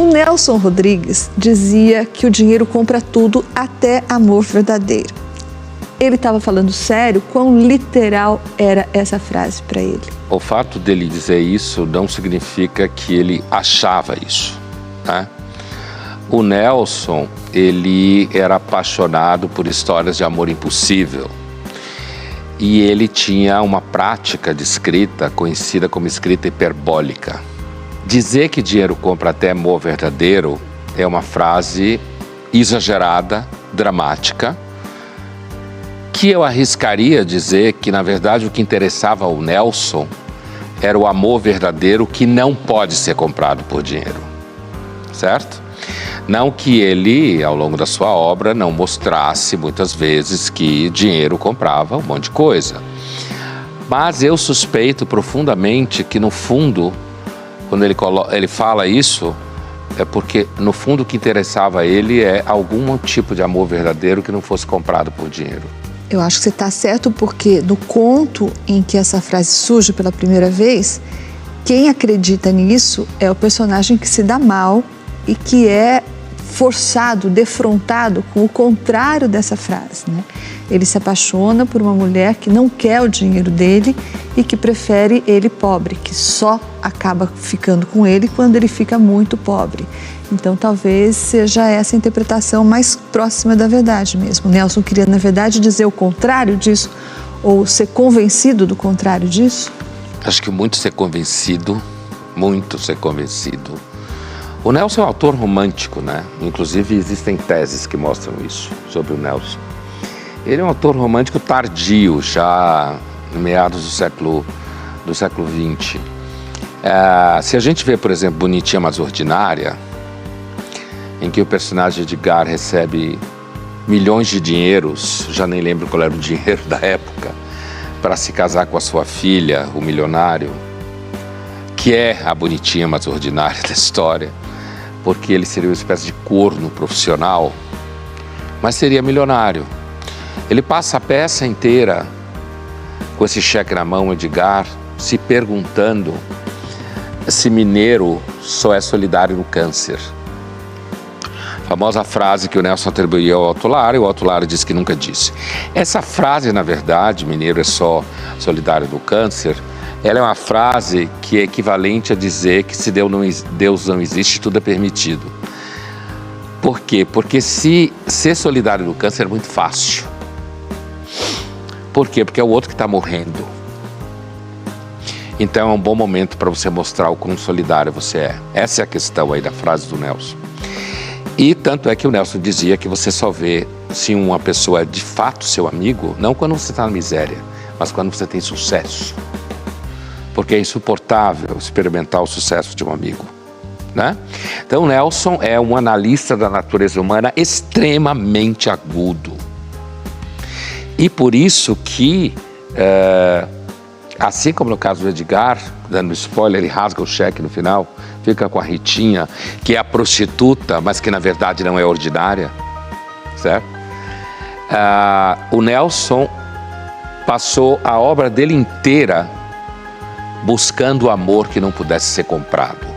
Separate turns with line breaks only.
O Nelson Rodrigues dizia que o dinheiro compra tudo, até amor verdadeiro. Ele estava falando sério? Quão literal era essa frase para ele?
O fato dele dizer isso não significa que ele achava isso, né? O Nelson, ele era apaixonado por histórias de amor impossível. E ele tinha uma prática de escrita conhecida como escrita hiperbólica. Dizer que dinheiro compra até amor verdadeiro é uma frase exagerada, dramática, que eu arriscaria dizer que, na verdade, o que interessava ao Nelson era o amor verdadeiro que não pode ser comprado por dinheiro, certo? Não que ele, ao longo da sua obra, não mostrasse muitas vezes que dinheiro comprava um monte de coisa. Mas eu suspeito profundamente que, no fundo, quando ele fala isso, é porque, no fundo, o que interessava a ele é algum tipo de amor verdadeiro que não fosse comprado por dinheiro.
Eu acho que você está certo, porque no conto em que essa frase surge pela primeira vez, quem acredita nisso é o personagem que se dá mal e que é forçado, defrontado com o contrário dessa frase, né? Ele se apaixona por uma mulher que não quer o dinheiro dele e que prefere ele pobre, que só acaba ficando com ele quando ele fica muito pobre. Então talvez seja essa a interpretação mais próxima da verdade mesmo. O Nelson queria, na verdade, dizer o contrário disso, ou ser convencido do contrário disso?
Acho que muito ser convencido. O Nelson é um autor romântico, né? Inclusive existem teses que mostram isso sobre o Nelson. Ele é um autor romântico tardio, já no meados do século XX. Se a gente vê, por exemplo, Bonitinha Mas Ordinária, em que o personagem Edgar recebe milhões de dinheiros, já nem lembro qual era o dinheiro da época, para se casar com a sua filha, o milionário, que é a bonitinha mas ordinária da história, porque ele seria uma espécie de corno profissional, mas seria milionário. Ele passa a peça inteira com esse cheque na mão, Edgar, se perguntando se mineiro só é solidário no câncer. A famosa frase que o Nelson atribuía ao Otto-Lara, e o Otto-Lara disse que nunca disse. Essa frase, na verdade, mineiro é só solidário no câncer, ela é uma frase que é equivalente a dizer que se Deus não existe, tudo é permitido. Por quê? Porque ser solidário no câncer é muito fácil. Por quê? Porque é o outro que está morrendo. Então é um bom momento para você mostrar o quão solidário você é. Essa é a questão aí da frase do Nelson. E tanto é que o Nelson dizia que você só vê se uma pessoa é de fato seu amigo, não quando você está na miséria, mas quando você tem sucesso. Porque é insuportável experimentar o sucesso de um amigo, né? Então, Nelson é um analista da natureza humana extremamente agudo. E por isso que, assim como no caso do Edgar, dando spoiler, ele rasga o cheque no final, fica com a Ritinha, que é a prostituta, mas que na verdade não é ordinária, certo? O Nelson passou a obra dele inteira buscando o amor que não pudesse ser comprado.